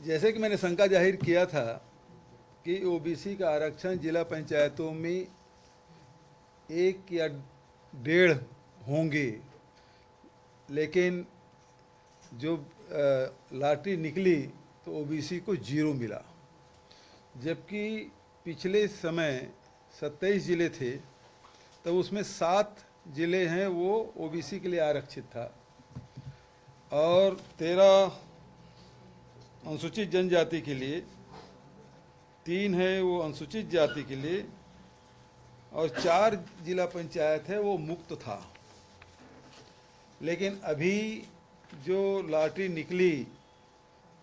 जैसे कि मैंने शंका जाहिर किया था कि ओबीसी का आरक्षण जिला पंचायतों में 1 या 1.5 होंगे, लेकिन जो लॉटरी निकली तो ओबीसी को 0 मिला, जबकि पिछले समय 27 ज़िले थे तो उसमें 7 ज़िले हैं वो ओबीसी के लिए आरक्षित था और 13 अनुसूचित जनजाति के लिए, 3 है वो अनुसूचित जाति के लिए और 4 जिला पंचायत है वो मुक्त था। लेकिन अभी जो लॉटरी निकली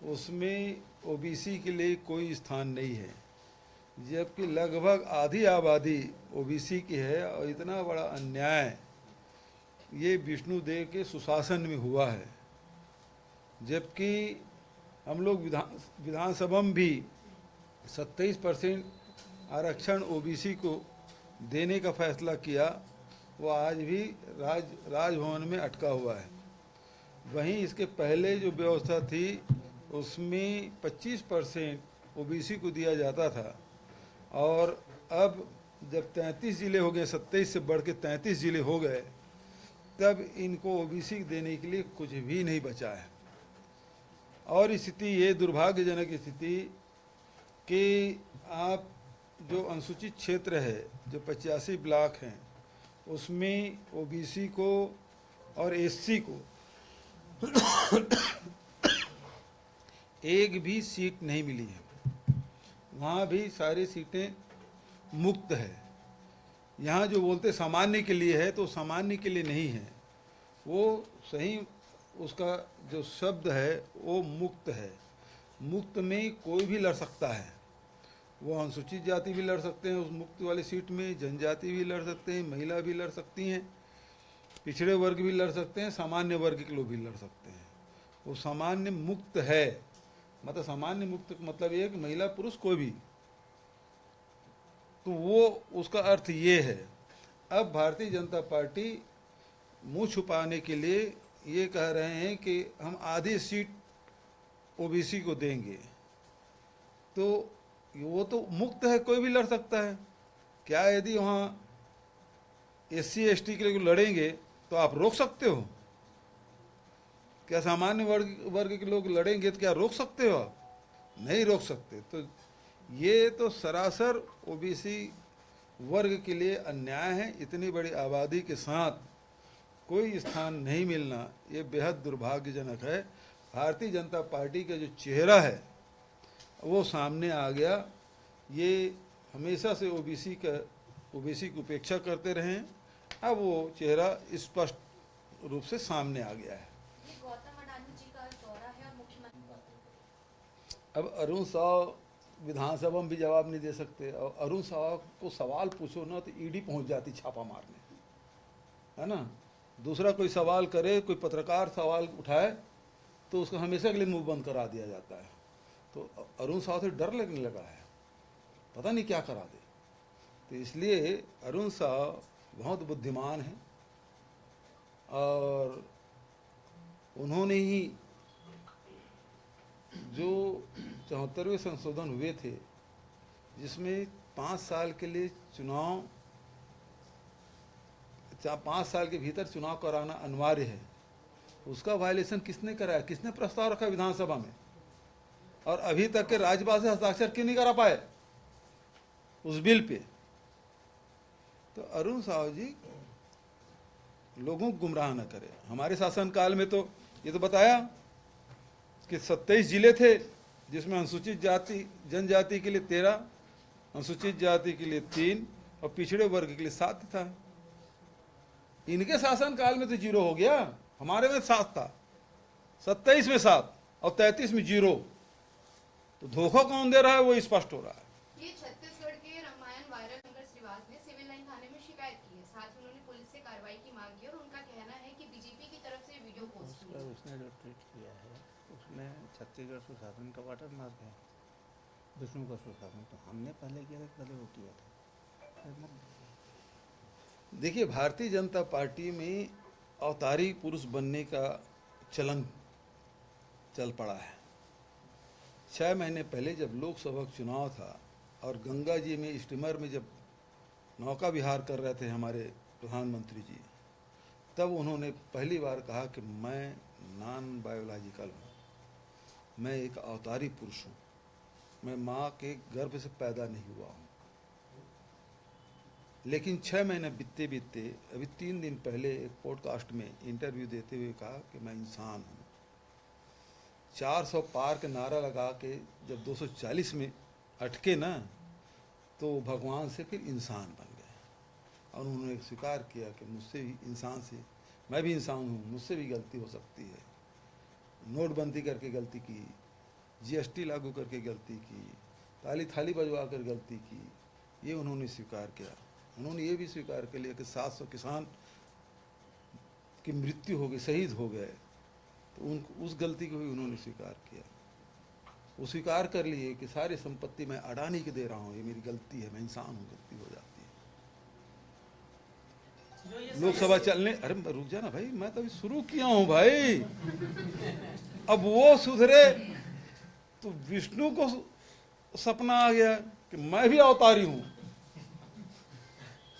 उसमें ओबीसी के लिए कोई स्थान नहीं है, जबकि लगभग आधी आबादी ओबीसी की है और इतना बड़ा अन्याय ये विष्णुदेव के सुशासन में हुआ है। जबकि हम लोग विधानसभा में भी 27% आरक्षण ओबीसी को देने का फैसला किया, वो आज भी राजभवन में अटका हुआ है। वहीं इसके पहले जो व्यवस्था थी उसमें 25% ओबीसी को दिया जाता था और अब जब 33 ज़िले हो गए, 27 से बढ़ के 33 ज़िले हो गए, तब इनको ओबीसी देने के लिए कुछ भी नहीं बचा है। और स्थिति ये दुर्भाग्यजनक स्थिति कि आप जो अनुसूचित क्षेत्र है, जो 85 ब्लॉक हैं, उसमें ओबीसी को और एससी को एक भी सीट नहीं मिली है। वहाँ भी सारी सीटें मुक्त है। यहाँ जो बोलते सामान्य के लिए है, तो सामान्य के लिए नहीं है, वो सही उसका जो शब्द है वो मुक्त है। मुक्त में कोई भी लड़ सकता है, वो अनुसूचित जाति भी लड़ सकते हैं उस मुक्त वाली सीट में, जनजाति भी लड़ सकते हैं, महिला भी लड़ सकती हैं, पिछड़े वर्ग भी लड़ सकते हैं, सामान्य वर्ग के लोग भी लड़ सकते हैं। वो सामान्य मुक्त है, मतलब सामान्य मुक्त मतलब ये कि महिला पुरुष कोई भी, तो वो उसका अर्थ ये है। अब भारतीय जनता पार्टी मुंह छुपाने के लिए ये कह रहे हैं कि हम आधी सीट ओबीसी को देंगे, तो वो तो मुक्त है, कोई भी लड़ सकता है। क्या यदि वहाँ एससी एसटी के लिए लड़ेंगे तो आप रोक सकते हो? क्या सामान्य वर्ग के लोग लड़ेंगे तो क्या रोक सकते हो आप? नहीं रोक सकते। तो ये तो सरासर ओबीसी वर्ग के लिए अन्याय है। इतनी बड़ी आबादी के साथ कोई स्थान नहीं मिलना ये बेहद दुर्भाग्यजनक है। भारतीय जनता पार्टी का जो चेहरा है वो सामने आ गया। ये हमेशा से ओबीसी की उपेक्षा करते रहे हैं, अब वो चेहरा स्पष्ट रूप से सामने आ गया है। अब अरुण साव विधानसभा में भी जवाब नहीं दे सकते, और अरुण साव को सवाल पूछो ना तो ईडी पहुंच जाती छापा मारने, है ना। दूसरा कोई सवाल करे, कोई पत्रकार सवाल उठाए तो उसको हमेशा के लिए मुंह बंद करा दिया जाता है। तो अरुण साव से डर लगने लगा है, पता नहीं क्या करा दे। तो इसलिए अरुण साव बहुत बुद्धिमान हैं और उन्होंने ही जो 74वें संशोधन हुए थे, जिसमें 5 साल के लिए चुनाव, 5 साल के भीतर चुनाव कराना अनिवार्य है, उसका वायलेशन किसने कराया? किसने प्रस्ताव रखा विधानसभा में? और अभी तक के राज्यपाल से हस्ताक्षर क्यों नहीं करा पाए उस बिल पे? तो अरुण साव जी लोगों को गुमराह न करें। हमारे शासनकाल में तो ये तो बताया कि 27 जिले थे, जिसमें अनुसूचित जाति जनजाति के लिए 13, अनुसूचित जाति के लिए 3 और पिछड़े वर्ग के लिए 7 था। इनके शासनकाल में तो 0 हो गया, हमारे में 7 था, 27 में 7 और 33 में 0। तो धोखा कौन दे रहा है वो स्पष्ट हो रहा है। ये छत्तीसगढ़ के रामायण वायरल शंकर श्रीवास ने सिविल लाइन थाने में शिकायत की है, साथ ही उन्होंने पुलिस से कार्रवाई की मांग की और उनका कहना है कि बीजेपी की तरफ से वीडियो पोस्ट किया। उसने जो ट्वीट किया है उसमें छत्तीसगढ़ सुशासन का वाटर मार्क है, विष्णु का सुशासन। तो हमने पहले किया था, पहले वो किया था। देखिए, भारतीय जनता पार्टी में अवतारी पुरुष बनने का चलन चल पड़ा है। 6 महीने पहले जब लोकसभा चुनाव था और गंगा जी में स्टीमर में जब नौका विहार कर रहे थे हमारे प्रधानमंत्री जी, तब उन्होंने पहली बार कहा कि मैं नॉन बायोलॉजिकल हूँ, मैं एक अवतारी पुरुष हूँ, मैं माँ के गर्भ से पैदा नहीं हुआ हूँ। लेकिन 6 महीने बीतते बीतते अभी 3 दिन पहले एक पॉडकास्ट में इंटरव्यू देते हुए कहा कि मैं इंसान हूँ। 400 पार के नारा लगा के जब 240 में अटके ना, तो भगवान से फिर इंसान बन गए और उन्होंने स्वीकार किया कि मुझसे भी इंसान से, मैं भी इंसान हूँ, मुझसे भी गलती हो सकती है। नोटबंदी करके गलती की, जीएसटी लागू करके गलती की, ताली थाली बजवा कर गलती की, ये उन्होंने स्वीकार किया। उन्होंने ये भी स्वीकार कर लिया कि 700 किसान की मृत्यु हो गई, शहीद हो गए, तो उस गलती को भी उन्होंने स्वीकार किया। वो स्वीकार कर लिए कि सारी संपत्ति मैं अडानी के दे रहा हूँ, ये मेरी गलती है, मैं इंसान हूँ, गलती हो जाती है। लोकसभा चलने, अरे रुक जा ना भाई, मैं तो अभी शुरू किया हूँ भाई। अब वो सुधरे तो विष्णु को सपना आ गया कि मैं भी अवतारी हूँ,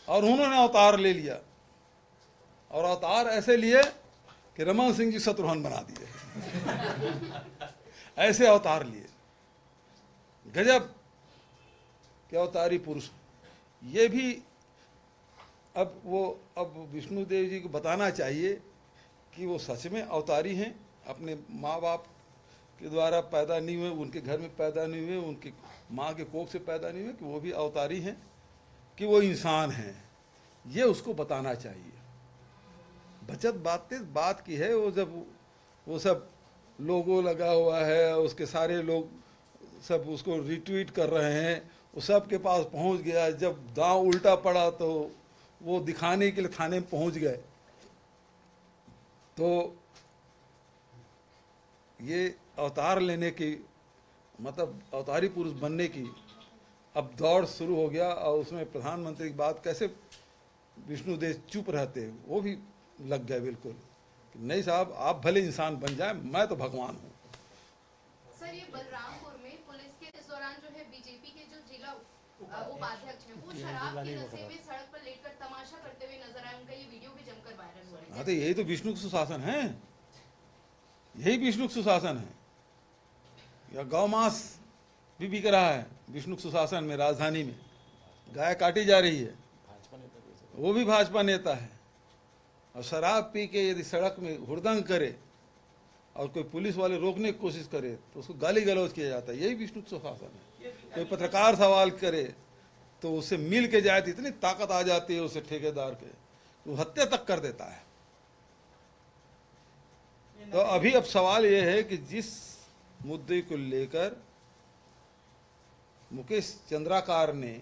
और उन्होंने अवतार ले लिया, और अवतार ऐसे लिए कि रमन सिंह जी शत्रुघ्न बना दिए। ऐसे अवतार लिए, गजब के अवतारी पुरुष। ये भी अब विष्णुदेव जी को बताना चाहिए कि वो सच में अवतारी हैं, अपने माँ बाप के द्वारा पैदा नहीं हुए, उनके घर में पैदा नहीं हुए, उनकी माँ के कोख से पैदा नहीं हुए, कि वो भी अवतारी हैं, कि वो इंसान हैं। ये उसको बताना चाहिए। बचत बात की है, वो जब वो सब लोगो लगा हुआ है, उसके सारे लोग सब उसको रिट्वीट कर रहे हैं, वो सब के पास पहुंच गया। जब दांव उल्टा पड़ा तो वो दिखाने के लिए थाने में पहुंच गए। तो ये अवतार लेने की, मतलब अवतारी पुरुष बनने की अब दौड़ शुरू हो गया। और उसमें प्रधानमंत्री की बात कैसे विष्णुदेव चुप रहते, वो भी लग गए बिल्कुल कि नहीं साहब, आप भले इंसान बन जाए, मैं तो भगवान हूँ। सर, ये बलरामपुर में पुलिस के इस दौरान जो है बीजेपी के जो जिला उपाध्यक्ष हैं, वो शराब के नशे में सड़क पर लेटकर तमाशा करते हुए नजर आए। उनका ये वीडियो भी जमकर वायरल हो रहा है। हाँ, तो यही तो विष्णु का सुशासन है, यही विष्णु का सुशासन है। या गौ मांस भी बिक रहा है विष्णु के सुशासन में। राजधानी में गाय काटी जा रही है, वो भी भाजपा नेता है। और शराब पी के यदि सड़क में हुड़दंग करे और कोई पुलिस वाले रोकने की कोशिश करे तो उसको गाली गलौज किया जाता है। यही विष्णु सुशासन है। कोई पत्रकार सवाल करे तो उससे मिल के जाए तो इतनी ताकत आ जाती है उसे ठेकेदार के, वो हत्या तक कर देता है। तो अभी अब सवाल ये है कि जिस मुद्दे को लेकर मुकेश चंद्राकार ने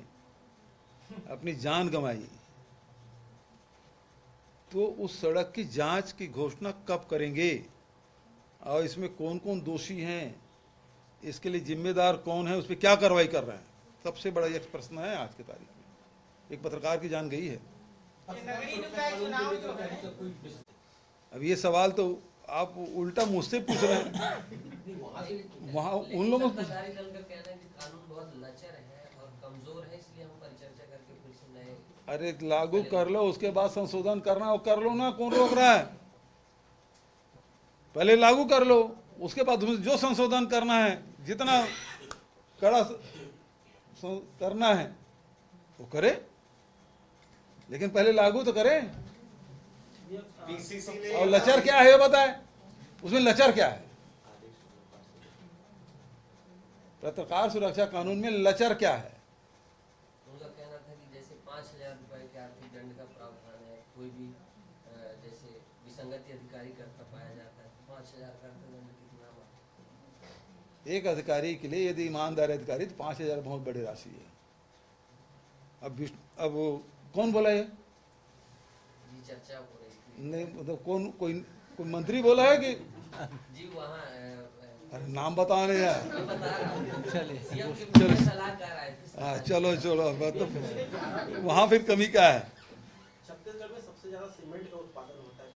अपनी जान गंवाई, तो उस सड़क की जांच की घोषणा कब करेंगे और इसमें कौन कौन दोषी हैं, इसके लिए जिम्मेदार कौन है, उस पर क्या कार्रवाई कर रहे हैं, सबसे बड़ा यह प्रश्न है आज की तारीख में। एक पत्रकार की जान गई है। अब ये सवाल तो आप उल्टा मुझसे पूछ रहे हैं, वहाँ उन लोगों को अरे लागू कर लो, उसके बाद संशोधन करना हो कर लो ना, कौन रोक रहा है। पहले लागू कर लो, उसके बाद जो संशोधन करना है, जितना कड़ा करना है वो करे, लेकिन पहले लागू तो करे। और लचर क्या है बताए, उसमें लचर क्या है? पत्रकार सुरक्षा कानून में लचर क्या है? उनका कहना था कि जैसे 5,000 रुपए के आर्थिक दंड का प्रावधान है, कोई भी जैसे विसंगति अधिकारी करता पाया जाता है, 5,000 का दंड कितना? एक अधिकारी के लिए यदि ईमानदार अधिकारी तो 5,000 बहुत बड़ी राशि है। अब वो कौन बोला है? जी चर्चा हो रही थी। नहीं मतलब कोई मंत्री बोला है कि जी वहाँ अरे नाम बताने यार। चलो सलाहकार आए थे। हाँ चलो तो वहाँ फिर कमी क्या है? छत्तीसगढ़ में सबसे ज्यादा सीमेंट का उत्पादन हो